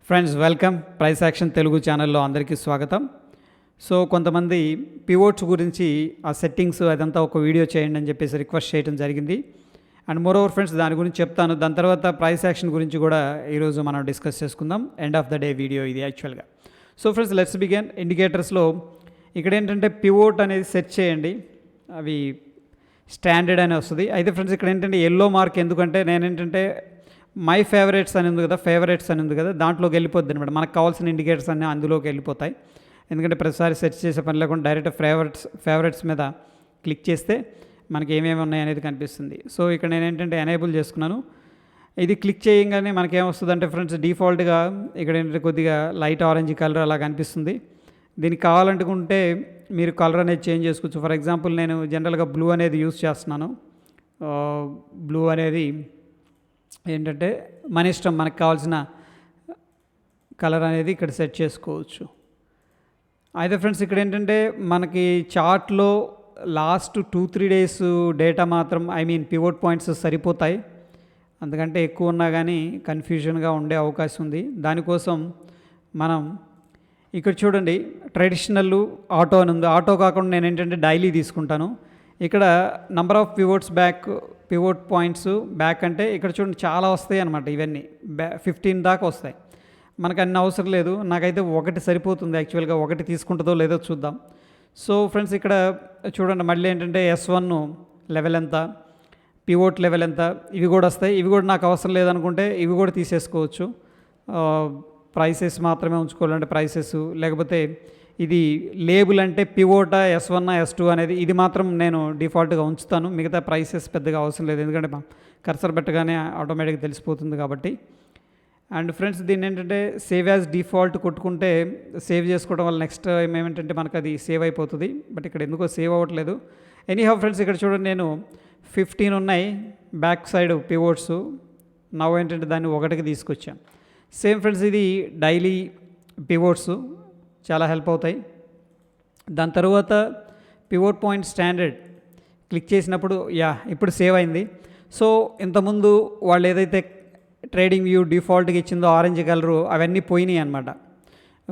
Friends welcome price action Telugu ఛానల్లో అందరికీ స్వాగతం. సో కొంతమంది పివోట్స్ గురించి ఆ సెట్టింగ్స్ అదంతా ఒక వీడియో చేయండి అని చెప్పేసి రిక్వెస్ట్ చేయడం జరిగింది. అండ్ మోర్ ఓవర్ ఫ్రెండ్స్ దాని గురించి చెప్తాను. దాని తర్వాత ప్రైస్ యాక్షన్ గురించి కూడా ఈరోజు మనం డిస్కస్ చేసుకుందాం. End of the day video ఇది యాక్చువల్గా. So friends let's begin. ఇండికేటర్స్లో ఇక్కడ ఏంటంటే పివోట్ అనేది సెట్ చేయండి, అవి స్టాండర్డ్ అని వస్తుంది. అయితే ఫ్రెండ్స్ ఇక్కడ ఏంటంటే ఎల్లో మార్క్ ఎందుకంటే నేనేంటంటే మై ఫేవరెట్స్ అని ఉంది కదా, ఫేవరెట్స్ అని ఉంది కదా, దాంట్లోకి వెళ్ళిపోద్ది అనమాట. మనకు కావాల్సిన ఇండికేటర్స్ అన్నీ అందులోకి వెళ్ళిపోతాయి. ఎందుకంటే ప్రతిసారి సెర్చ్ చేసే పని లేకుండా డైరెక్ట్ ఫేవరెట్స్ మీద క్లిక్ చేస్తే మనకి ఏమేమి ఉన్నాయి అనేది కనిపిస్తుంది. సో ఇక్కడ నేను ఏంటంటే ఎనేబుల్ చేసుకున్నాను. ఇది క్లిక్ చేయగానే మనకి ఏమొస్తుందంటే ఫ్రెండ్స్ డిఫాల్ట్గా ఇక్కడ ఏంటంటే కొద్దిగా లైట్ ఆరెంజ్ కలర్ అలా కనిపిస్తుంది. దీనికి కావాలనుకుంటే మీరు కలర్ అనేది చేంజ్ చేసుకోవచ్చు. ఫర్ ఎగ్జాంపుల్ నేను జనరల్గా బ్లూ అనేది యూస్ చేస్తున్నాను. బ్లూ అనేది ఏంటంటే మన ఇష్టం, మనకు కావాల్సిన కలర్ అనేది ఇక్కడ సెట్ చేసుకోవచ్చు. అయితే ఫ్రెండ్స్ ఇక్కడ ఏంటంటే మనకి చార్ట్లో లాస్ట్ 2-3 డేస్ డేటా మాత్రం పివోట్ పాయింట్స్ సరిపోతాయి. అందుకంటే ఎక్కువ ఉన్నా కానీ కన్ఫ్యూజన్గా ఉండే అవకాశం ఉంది. దానికోసం మనం ఇక్కడ చూడండి ట్రెడిషనల్ ఆటో అని ఉంది. ఆటో కాకుండా నేను ఏంటంటే డైలీ తీసుకుంటాను. ఇక్కడ number of pivot points back అంటే ఇక్కడ చూడండి చాలా వస్తాయి అన్నమాట. ఇవన్నీ 15 దాకా వస్తాయి. మనకు అన్ని అవసరం లేదు, నాకైతే ఒకటి సరిపోతుంది. యాక్చువల్గా ఒకటి తీసుకుంటుందో లేదో చూద్దాం. సో ఫ్రెండ్స్ ఇక్కడ చూడండి మళ్ళీ ఏంటంటే S1 లెవెల్ ఎంత, పివోట్ లెవెల్ ఎంత, ఇవి కూడా వస్తాయి. ఇవి కూడా నాకు అవసరం లేదనుకుంటే ఇవి కూడా తీసేసుకోవచ్చు. ప్రైసెస్ మాత్రమే ఉంచుకోవాలంటే ప్రైసెస్, లేకపోతే ఇది లేబుల్ అంటే పివోటా S1 S2 అనేది ఇది మాత్రం నేను డిఫాల్ట్గా ఉంచుతాను. మిగతా ప్రైసెస్ పెద్దగా అవసరం లేదు, ఎందుకంటే కర్సర్ పెట్టగానే ఆటోమేటిక్గా తెలిసిపోతుంది కాబట్టి. అండ్ ఫ్రెండ్స్ దీన్ని ఏంటంటే సేవ్ యాజ్ డిఫాల్ట్ కొట్టుకుంటే సేవ్ చేసుకోవడం వల్ల నెక్స్ట్ ఏమేంటంటే మనకు అది సేవ్ అయిపోతుంది. బట్ ఇక్కడ ఎందుకో సేవ్ అవ్వట్లేదు. ఎనీహౌ ఫ్రెండ్స్ ఇక్కడ చూడండి నేను 15 ఉన్నాయి బ్యాక్ సైడ్ పివోట్స్. నవ్వు ఏంటంటే దాన్ని 1కి తీసుకొచ్చాను. సేమ్ ఫ్రెండ్స్ ఇది డైలీ పివోట్స్ చాలా హెల్ప్ అవుతాయి. దాని తర్వాత పివోట్ పాయింట్ స్టాండర్డ్ క్లిక్ చేసినప్పుడు ఇప్పుడు సేవ్ అయింది. సో ఇంతకుముందు వాళ్ళు ఏదైతే ట్రేడింగ్ వ్యూ డిఫాల్ట్గా ఇచ్చిందో ఆరెంజ్ కలరు అవన్నీ పోయినాయి అనమాట.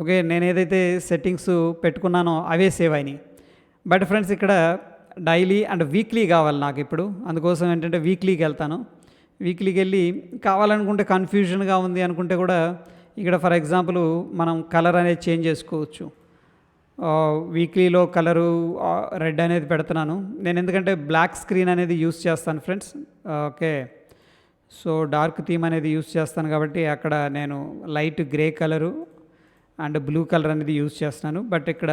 ఓకే, నేను ఏదైతే సెట్టింగ్స్ పెట్టుకున్నానో అవే సేవ్ అయినాయి. బట్ ఫ్రెండ్స్ ఇక్కడ డైలీ అండ్ వీక్లీ కావాలి నాకు ఇప్పుడు. అందుకోసం ఏంటంటే వీక్లీకి వెళ్తాను. వీక్లీకి వెళ్ళి కావాలనుకుంటే కన్ఫ్యూజన్గా ఉంది అనుకుంటే కూడా ఇక్కడ ఫర్ ఎగ్జాంపుల్ మనం కలర్ అనేది చేంజ్ చేసుకోవచ్చు. వీక్లీలో కలరు రెడ్ అనేది పెడుతున్నాను నేను, ఎందుకంటే బ్లాక్ స్క్రీన్ అనేది యూస్ చేస్తాను friends. Okay, so dark theme అనేది యూస్ చేస్తాను కాబట్టి అక్కడ నేను light grey colour and blue colour అనేది యూస్ చేస్తున్నాను. బట్ ఇక్కడ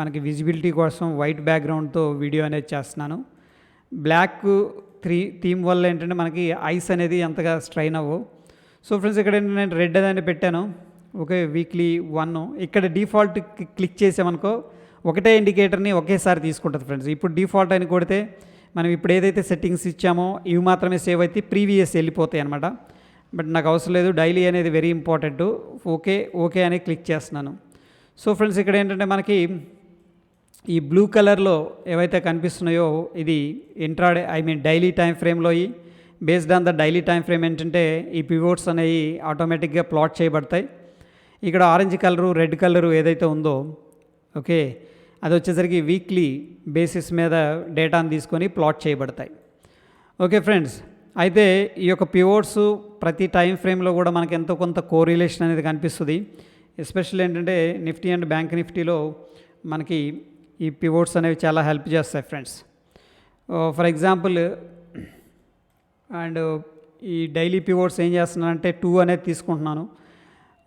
మనకి విజిబిలిటీ కోసం వైట్ బ్యాక్గ్రౌండ్తో వీడియో అనేది చేస్తున్నాను. బ్లాక్ థీమ్ వల్ల ఏంటంటే మనకి ఐస్ అనేది అంతగా స్ట్రైన్ అవ్వవు. సో ఫ్రెండ్స్ ఇక్కడ ఏంటంటే నేను రెడ్ అనేది పెట్టాను. ఓకే, వీక్లీ 1 ఇక్కడ డిఫాల్ట్ క్లిక్ చేసామనుకో ఒకటే ఇండికేటర్ని ఒకేసారి తీసుకుంటుంది ఫ్రెండ్స్. ఇప్పుడు డిఫాల్ట్ అని కొడితే మనం ఇప్పుడు ఏదైతే సెట్టింగ్స్ ఇచ్చామో ఇవి మాత్రమే సేవ్ అయితే ప్రీవియస్ వెళ్ళిపోతాయి అనమాట. బట్ నాకు అవసరం లేదు, డైలీ అనేది వెరీ ఇంపార్టెంట్. ఓకే అని క్లిక్ చేస్తున్నాను. సో ఫ్రెండ్స్ ఇక్కడ ఏంటంటే మనకి ఈ బ్లూ కలర్లో ఏవైతే కనిపిస్తున్నాయో ఇది ఇంట్రాడే డైలీ టైం ఫ్రేమ్లో based on the daily time frame ఏంటంటే ఈ పివోట్స్ అనేవి ఆటోమేటిక్గా ప్లాట్ చేయబడతాయి. ఇక్కడ ఆరెంజ్ కలరు రెడ్ కలరు ఏదైతే ఉందో ఓకే అది వచ్చేసరికి వీక్లీ బేసిస్ మీద డేటాను తీసుకొని ప్లాట్ చేయబడతాయి. ఓకే ఫ్రెండ్స్, అయితే ఈ యొక్క పివోట్స్ ప్రతి టైం ఫ్రేమ్లో కూడా మనకి ఎంతో కొంత కోరిలేషన్ అనేది కనిపిస్తుంది. ఎస్పెషల్లీ ఏంటంటే నిఫ్టీ అండ్ బ్యాంక్ నిఫ్టీలో మనకి ఈ పివోట్స్ అనేవి చాలా హెల్ప్ చేస్తాయి ఫ్రెండ్స్. ఫర్ ఎగ్జాంపుల్ అండ్ ఈ డైలీ పివోట్స్ ఏం చేస్తున్నానంటే 2 అనేది తీసుకుంటున్నాను.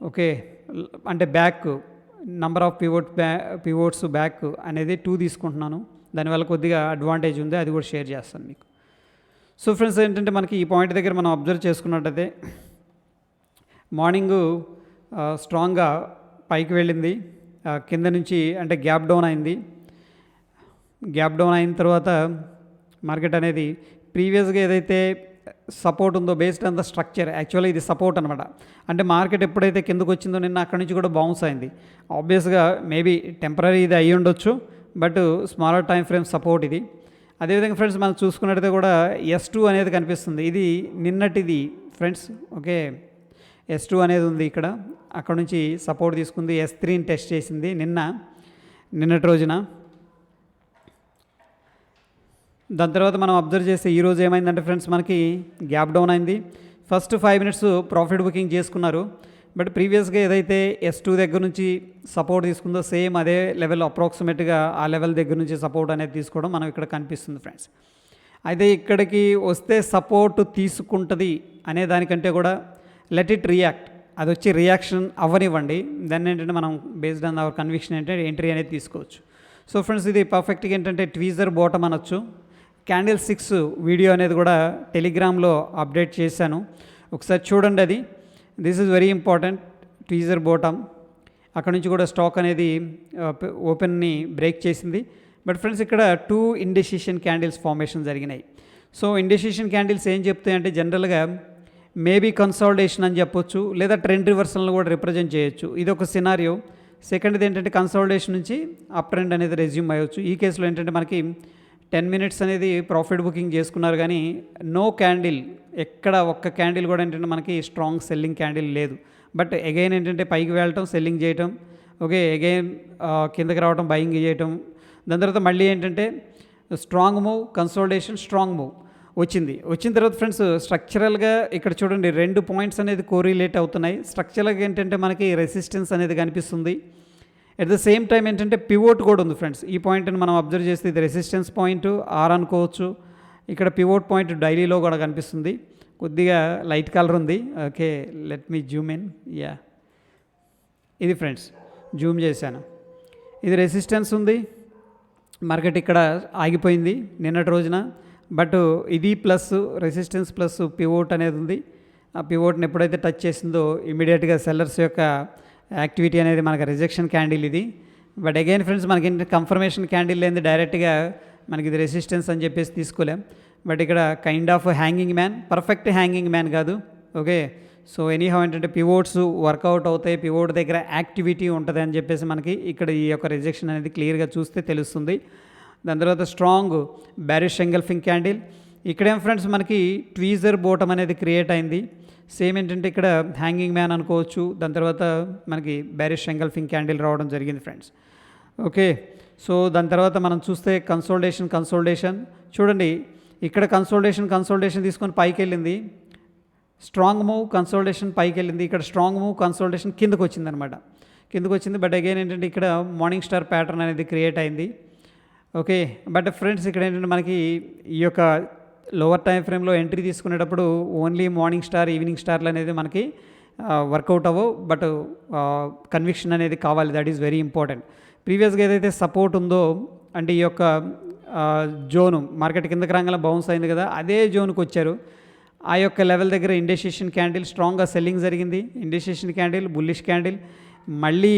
ఓకే, అంటే back number of pivots back అనేది 2 తీసుకుంటున్నాను. దానివల్ల కొద్దిగా అడ్వాంటేజ్ ఉంది, అది కూడా షేర్ చేస్తాను మీకు. సో ఫ్రెండ్స్ ఏంటంటే మనకి ఈ పాయింట్ దగ్గర మనం అబ్జర్వ్ చేసుకున్నట్టయితే మార్నింగు స్ట్రాంగ్గా పైకి వెళ్ళింది, కింద నుంచి అంటే గ్యాప్ డౌన్ అయింది. గ్యాప్ డౌన్ అయిన తర్వాత మార్కెట్ అనేది ప్రీవియస్గా ఏదైతే సపోర్ట్ ఉందో based on the structure, actually ఇది సపోర్ట్ అనమాట. అంటే మార్కెట్ ఎప్పుడైతే కిందకు వచ్చిందో నిన్న అక్కడి నుంచి కూడా బౌన్స్ అయింది. ఆబ్వియస్గా మేబీ టెంపరీ ఇది అయ్యి ఉండొచ్చు, but smaller time frame support ఇది. అదేవిధంగా ఫ్రెండ్స్ మనం చూసుకున్నట్టయితే కూడా S2 అనేది కనిపిస్తుంది. ఇది నిన్నటిది ఫ్రెండ్స్. ఓకే, S2 అనేది ఉంది ఇక్కడ. అక్కడ నుంచి సపోర్ట్ తీసుకుంది, S3ని టెస్ట్ చేసింది నిన్నటి రోజున. దాని తర్వాత మనం అబ్జర్వ్ చేస్తే ఈరోజు ఏమైందంటే ఫ్రెండ్స్, మనకి గ్యాప్ డౌన్ అయింది. ఫస్ట్ 5 మినిట్స్ ప్రాఫిట్ బుకింగ్ చేసుకున్నారు. బట్ ప్రీవియస్గా ఏదైతే S2 దగ్గర నుంచి సపోర్ట్ తీసుకుందో సేమ్ అదే లెవెల్ అప్రాక్సిమేట్గా ఆ లెవెల్ దగ్గర నుంచి సపోర్ట్ అనేది తీసుకోవడం మనం ఇక్కడ కనిపిస్తుంది ఫ్రెండ్స్. అయితే ఇక్కడికి వస్తే సపోర్ట్ తీసుకుంటుంది అనే దానికంటే కూడా లెట్ ఇట్ రియాక్ట్, అది వచ్చి రియాక్షన్ అవ్వనివ్వండి. దాన్ని ఏంటంటే మనం బేస్డ్ ఆన్ అవర్ కన్విక్షన్ ఏంటంటే ఎంట్రీ అనేది తీసుకోవచ్చు. సో ఫ్రెండ్స్, ఇది పర్ఫెక్ట్గా ఏంటంటే ట్వీజర్ బాటమ్ అనొచ్చు. క్యాండిల్ 6 వీడియో అనేది కూడా టెలిగ్రామ్లో అప్డేట్ చేశాను, ఒకసారి చూడండి. అది this is very important. Tweezer bottom అక్కడ నుంచి కూడా స్టాక్ అనేది ఓపెన్ని బ్రేక్ చేసింది. బట్ ఫ్రెండ్స్, ఇక్కడ 2 ఇండెసిషన్ క్యాండిల్స్ ఫార్మేషన్ జరిగినాయి. సో ఇండెసిషన్ క్యాండిల్స్ ఏం చెప్తాయంటే జనరల్గా మేబీ కన్సాలిడేషన్ అని చెప్పొచ్చు, లేదా ట్రెండ్ రివర్సల్ని కూడా రిప్రజెంట్ చేయొచ్చు. ఇది ఒక సినారియో. సెకండ్ది ఏంటంటే కన్సాలిడేషన్ నుంచి అప్ ట్రెండ్ అనేది రెజ్యూమ్ అయ్యొచ్చు. ఈ కేసులో ఏంటంటే మనకి 10 మినిట్స్ అనేది ప్రాఫిట్ బుకింగ్ చేసుకున్నారు, కానీ నో క్యాండిల్, ఎక్కడ ఒక్క క్యాండిల్ కూడా ఏంటంటే మనకి స్ట్రాంగ్ సెల్లింగ్ క్యాండిల్ లేదు. బట్ అగైన్ ఏంటంటే పైకి వెళ్ళటం, సెల్లింగ్ చేయటం, ఓకే, అగైన్ కిందకి రావటం, బయింగ్ చేయటం. దాని తర్వాత మళ్ళీ ఏంటంటే strong move, consolidation, strong move వచ్చిన తర్వాత ఫ్రెండ్స్, స్ట్రక్చరల్గా ఇక్కడ చూడండి 2 పాయింట్స్ అనేది కోరిలేట్ అవుతున్నాయి. స్ట్రక్చరల్గా ఏంటంటే మనకి రెసిస్టెన్స్ అనేది కనిపిస్తుంది. ఎట్ ద సేమ్ టైం ఏంటంటే పివోట్ కూడా ఉంది ఫ్రెండ్స్. ఈ పాయింట్ని మనం అబ్జర్వ్ చేస్తే ఇది రెసిస్టెన్స్ పాయింట్ ఆర్ అనుకోవచ్చు. ఇక్కడ పివోట్ పాయింట్ డైలీలో కూడా కనిపిస్తుంది, కొద్దిగా లైట్ కలర్ ఉంది. Okay, let me Zoom in. Yeah, ఇది ఫ్రెండ్స్ జూమ్ చేశాను. ఇది రెసిస్టెన్స్ ఉంది, మార్కెట్ ఇక్కడ ఆగిపోయింది నిన్నటి రోజున. బట్ ఇది ప్లస్ రెసిస్టెన్స్ ప్లస్ పివోట్ అనేది ఉంది. ఆ పివోట్ని ఎప్పుడైతే టచ్ చేసిందో ఇమీడియట్గా సెల్లర్స్ యొక్క యాక్టివిటీ అనేది మనకు రిజెక్షన్ క్యాండిల్ ఇది. బట్ అగైన్ ఫ్రెండ్స్, మనకి కన్ఫర్మేషన్ క్యాండిల్ లేని డైరెక్ట్గా మనకి ఇది రెసిస్టెన్స్ అని చెప్పేసి తీసుకోలేం. బట్ ఇక్కడ kind of hanging man, perfect hanging man కాదు. ఓకే, సో ఎనీహౌ ఏంటంటే పివోట్స్ వర్కౌట్ అవుతాయి, పివోట్ దగ్గర యాక్టివిటీ ఉంటుంది అని చెప్పేసి మనకి ఇక్కడ ఈ యొక్క రిజెక్షన్ అనేది క్లియర్గా చూస్తే తెలుస్తుంది. దాని తర్వాత స్ట్రాంగ్ బ్యారిష్ ఎంగల్ఫింగ్ క్యాండిల్. ఇక్కడేం ఫ్రెండ్స్ మనకి ట్వీజర్ బాటమ్ అనేది క్రియేట్ అయింది. సేమ్ ఏంటంటే ఇక్కడ హ్యాంగింగ్ మ్యాన్ అనుకోవచ్చు. దాని తర్వాత మనకి బ్యారిష్ ఎంగల్ఫింగ్ క్యాండిల్ రావడం జరిగింది ఫ్రెండ్స్. ఓకే, సో దాని తర్వాత మనం చూస్తే కన్సోల్టేషన్ చూడండి. ఇక్కడ కన్సోల్టేషన్ తీసుకొని పైకి వెళ్ళింది, స్ట్రాంగ్ మూవ్, కన్సోల్టేషన్ పైకి వెళ్ళింది. ఇక్కడ స్ట్రాంగ్ మూవ్, కన్సోల్టేషన్ కిందకు వచ్చింది. బట్ అగైన్ ఏంటంటే ఇక్కడ మార్నింగ్ స్టార్ ప్యాటర్న్ అనేది క్రియేట్ అయింది. ఓకే, బట్ ఫ్రెండ్స్ ఇక్కడ ఏంటంటే మనకి ఈ యొక్క లోవర్ టైం ఫ్రేమ్లో ఎంట్రీ తీసుకునేటప్పుడు ఓన్లీ మార్నింగ్ స్టార్, ఈవినింగ్ స్టార్లు అనేది మనకి వర్కౌట్ అవ్వవు. బట్ కన్విక్షన్ అనేది కావాలి, దట్ ఈస్ వెరీ ఇంపార్టెంట్. ప్రీవియస్గా ఏదైతే సపోర్ట్ ఉందో అంటే ఈ యొక్క జోను మార్కెట్ కిందకి రాగానే బౌన్స్ అయింది కదా, అదే జోన్కి వచ్చారు. ఆ యొక్క లెవెల్ దగ్గర ఇండెసిషన్ క్యాండిల్ స్ట్రాంగ్గా సెల్లింగ్ జరిగింది. ఇండెసిషన్ క్యాండిల్, బుల్లిష్ క్యాండిల్, మళ్ళీ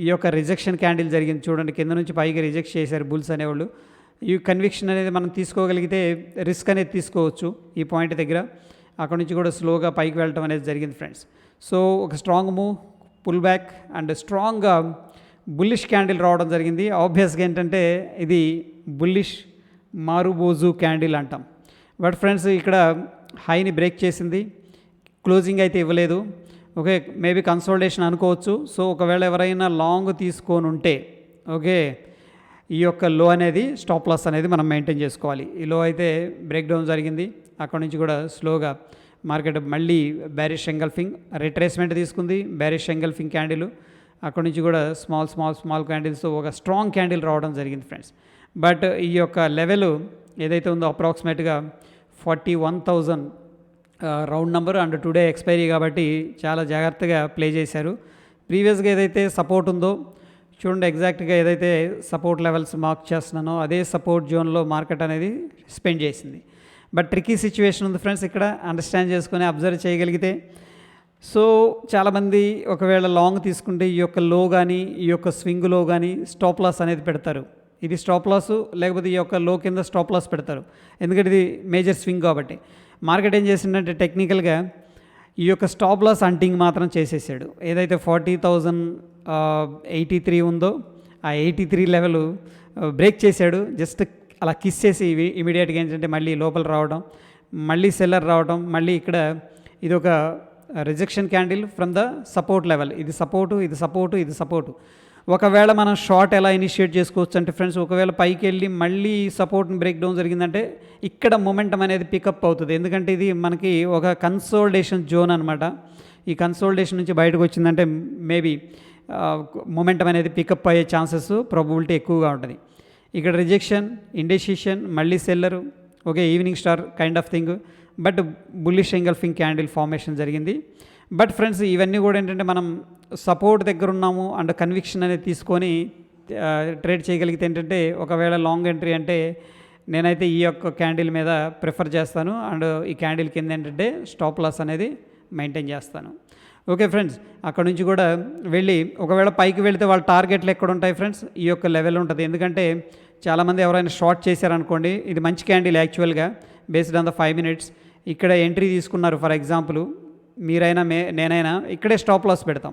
ఈ యొక్క రిజెక్షన్ క్యాండిల్ జరిగింది. చూడండి, కింద నుంచి పైకి రిజెక్ట్ చేశారు బుల్స్ అనేవాళ్ళు. ఈ కన్విక్షన్ అనేది మనం తీసుకోగలిగితే రిస్క్ అనేది తీసుకోవచ్చు ఈ పాయింట్ దగ్గర. అక్కడ నుంచి కూడా స్లోగా పైకి వెళ్ళటం అనేది జరిగింది ఫ్రెండ్స్. సో ఒక strong move, pull back and strong bullish candle రావడం జరిగింది. ఆబ్వియస్గా ఏంటంటే ఇది బుల్లిష్ మారుబోజు క్యాండిల్ అంటాం. బట్ ఫ్రెండ్స్ ఇక్కడ హైని బ్రేక్ చేసింది, క్లోజింగ్ అయితే ఇవ్వలేదు. ఓకే, మేబీ కన్సోల్టేషన్ అనుకోవచ్చు. సో ఒకవేళ ఎవరైనా లాంగ్ తీసుకొని ఉంటే ఓకే, ఈ యొక్క లో అనేది స్టాప్ లాస్ అనేది మనం మెయింటైన్ చేసుకోవాలి. ఈ లో అయితే బ్రేక్ డౌన్ జరిగింది, అక్కడ నుంచి కూడా స్లోగా మార్కెట్ మళ్ళీ బ్యారిష్ ఎంగల్ఫింగ్ రిట్రేస్మెంట్ తీసుకుంది. బ్యారిష్ ఎంగల్ఫింగ్ క్యాండిల్ అక్కడ నుంచి కూడా స్మాల్ క్యాండిల్స్ ఒక స్ట్రాంగ్ క్యాండిల్ రావడం జరిగింది ఫ్రెండ్స్. బట్ ఈ యొక్క లెవెల్ ఏదైతే ఉందో అప్రాక్సిమేట్గా 41,000 round number and today expiry కాబట్టి చాలా జాగ్రత్తగా ప్లే చేశారు. ప్రీవియస్గా ఏదైతే సపోర్ట్ ఉందో చూడండి, ఎగ్జాక్ట్గా ఏదైతే సపోర్ట్ లెవెల్స్ మార్క్ చేస్తున్నానో అదే సపోర్ట్ జోన్లో మార్కెట్ అనేది స్పెండ్ చేసింది. బట్ ట్రికీ సిచ్యువేషన్ ఉంది ఫ్రెండ్స్, ఇక్కడ అండర్స్టాండ్ చేసుకొని అబ్జర్వ్ చేయగలిగితే. సో చాలామంది ఒకవేళ లాంగ్ తీసుకుంటే ఈ యొక్క లో కానీ ఈ యొక్క స్వింగ్లో కానీ స్టాప్ లాస్ అనేది పెడతారు. ఇది స్టాప్ లాస్, లేకపోతే ఈ యొక్క లో కింద స్టాప్ లాస్ పెడతారు, ఎందుకంటే ఇది మేజర్ స్వింగ్ కాబట్టి. మార్కెట్ ఏం చేసిందంటే టెక్నికల్గా ఈ యొక్క స్టాప్ లాస్ హంటింగ్ మాత్రం చేసేసాడు. ఏదైతే 40,083 ఉందో ఆ 83 లెవెల్ బ్రేక్ చేశాడు. జస్ట్ అలా కిస్ చేసి ఇమీడియట్గా ఏంటంటే మళ్ళీ లోపల రావడం, మళ్ళీ సెల్లర్ రావడం, మళ్ళీ ఇక్కడ ఇది ఒక rejection candle from the support level. ఇది సపోర్టు, ఇది సపోర్టు, ఇది సపోర్టు. ఒకవేళ మనం షార్ట్ ఎలా ఇనిషియేట్ చేసుకోవచ్చు అంటే ఫ్రెండ్స్, ఒకవేళ పైకి వెళ్ళి మళ్ళీ సపోర్ట్ని బ్రేక్ డౌన్ జరిగిందంటే ఇక్కడ మొమెంటం అనేది పికప్ అవుతుంది. ఎందుకంటే ఇది మనకి ఒక కన్సోలిడేషన్ జోన్ అనమాట. ఈ కన్సోలిడేషన్ నుంచి బయటకు వచ్చిందంటే మేబీ మొమెంటం అనేది పికప్ అయ్యే ఛాన్సెస్ ప్రాబబిలిటీ ఎక్కువగా ఉంటుంది. ఇక్కడ రిజెక్షన్, ఇండెసిషన్, మళ్ళీ seller, okay, evening star kind of thing, but bullish engulfing candle formation జరిగింది. బట్ ఫ్రెండ్స్, ఇవన్నీ కూడా ఏంటంటే మనం సపోర్ట్ దగ్గర ఉన్నాము అండ్ కన్విక్షన్ అనేది తీసుకొని ట్రేడ్ చేయగలిగితే ఏంటంటే, ఒకవేళ లాంగ్ ఎంట్రీ అంటే నేనైతే ఈ యొక్క క్యాండిల్ మీద ప్రిఫర్ చేస్తాను. అండ్ ఈ క్యాండిల్ కింద ఏంటంటే స్టాప్ లాస్ అనేది మెయింటైన్ చేస్తాను. ఓకే ఫ్రెండ్స్, అక్కడ నుంచి కూడా వెళ్ళి ఒకవేళ పైకి వెళితే వాళ్ళ టార్గెట్లు ఎక్కడ ఉంటాయి ఫ్రెండ్స్, ఈ యొక్క లెవెల్ ఉంటుంది. ఎందుకంటే చాలామంది ఎవరైనా షార్ట్ చేశారనుకోండి, ఇది మంచి క్యాండిల్ యాక్చువల్గా బేస్డ్ ఆన్ ద 5 minutes. ఇక్కడ ఎంట్రీ తీసుకున్నారు ఫర్ ఎగ్జాంపుల్, మీరైనా నేనైనా ఇక్కడే స్టాప్ లాస్ పెడతాం.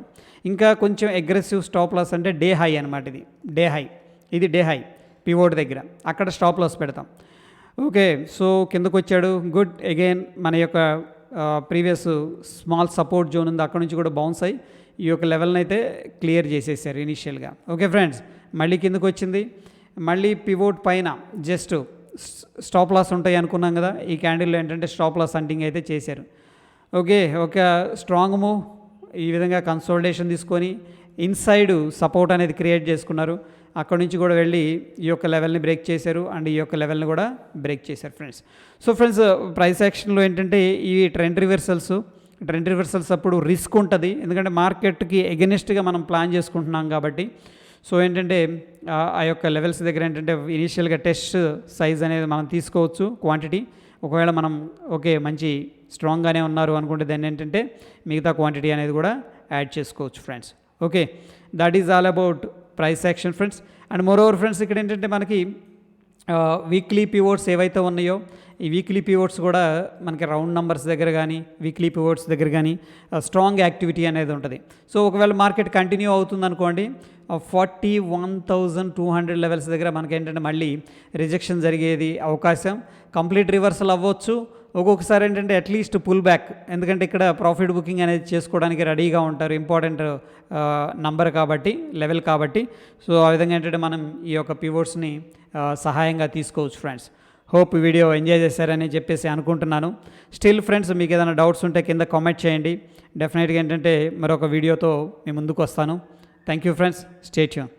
ఇంకా కొంచెం అగ్రెసివ్ స్టాప్ లాస్ అంటే డే హై అనమాట. ఇది డే హై పివోట్ దగ్గర, అక్కడ స్టాప్ లాస్ పెడతాం. ఓకే, సో కిందకు వచ్చాడు, గుడ్. అగైన్ మన యొక్క ప్రీవియస్ స్మాల్ సపోర్ట్ జోన్ ఉంది, అక్కడ నుంచి కూడా బౌన్స్ అయ్యి ఈ యొక్క లెవెల్ని అయితే క్లియర్ చేసేసారు ఇనీషియల్గా. ఓకే ఫ్రెండ్స్, మళ్ళీ కిందకు వచ్చింది, మళ్ళీ పివోట్ పైన జస్ట్ స్టాప్ లాస్ ఉంటాయి అనుకున్నాం కదా, ఈ క్యాండిల్లో ఏంటంటే స్టాప్ లాస్ హంటింగ్ అయితే చేశారు. ఓకే, ఒక స్ట్రాంగ్ మూవ్, ఈ విధంగా కన్సోలిడేషన్ తీసుకొని ఇన్సైడ్ సపోర్ట్ అనేది క్రియేట్ చేసుకున్నారు. అక్కడ నుంచి కూడా వెళ్ళి ఈ యొక్క లెవెల్ని బ్రేక్ చేశారు అండ్ ఈ యొక్క లెవెల్ని కూడా బ్రేక్ చేశారు ఫ్రెండ్స్. సో ఫ్రెండ్స్, ప్రైస్ యాక్షన్లో ఏంటంటే ఈ ట్రెండ్ రివర్సల్స్ అప్పుడు రిస్క్ ఉంటుంది. ఎందుకంటే మార్కెట్కి ఎగెనిస్ట్గా మనం ప్లాన్ చేసుకుంటున్నాం కాబట్టి. సో ఏంటంటే ఆ యొక్క లెవెల్స్ దగ్గర ఏంటంటే ఇనీషియల్గా టెస్ట్ సైజ్ అనేది మనం తీసుకోవచ్చు, క్వాంటిటీ. ఒకవేళ మనం ఓకే మంచి స్ట్రాంగ్గానే ఉన్నారు అనుకుంటే దాన్ని ఏంటంటే మిగతా క్వాంటిటీ అనేది కూడా యాడ్ చేసుకోవచ్చు friends. Okay, that is all about price action friends. And moreover friends, ఇక్కడ ఏంటంటే మనకి వీక్లీ పివోట్స్ ఏవైతే ఉన్నాయో, ఈ వీక్లీ పివోట్స్ కూడా మనకి రౌండ్ నెంబర్స్ దగ్గర కానీ వీక్లీ పివోట్స్ దగ్గర కానీ స్ట్రాంగ్ యాక్టివిటీ అనేది ఉంటుంది. సో ఒకవేళ మార్కెట్ కంటిన్యూ అవుతుంది అనుకోండి, 41,200 లెవెల్స్ దగ్గర మనకి ఏంటంటే మళ్ళీ రిజెక్షన్ జరిగేది అవకాశం, కంప్లీట్ రివర్సల్ అవ్వచ్చు. ఒక్కొక్కసారి ఏంటంటే అట్లీస్ట్ పుల్ బ్యాక్, ఎందుకంటే ఇక్కడ ప్రాఫిట్ బుకింగ్ అనేది చేసుకోవడానికి రెడీగా ఉంటారు, ఇంపార్టెంట్ నంబర్ కాబట్టి, లెవెల్ కాబట్టి. సో ఆ విధంగా ఏంటంటే మనం ఈ యొక్క పివోట్స్ని సహాయంగా తీసుకోవచ్చు ఫ్రెండ్స్. హోప్ ఈ వీడియో ఎంజాయ్ చేశారని చెప్పేసి అనుకుంటున్నాను. స్టిల్ ఫ్రెండ్స్, మీకు ఏదైనా డౌట్స్ ఉంటే కింద కామెంట్ చేయండి. డెఫినెట్గా ఏంటంటే మరొక వీడియోతో మీ ముందుకు వస్తాను. Thank you friends, stay tune.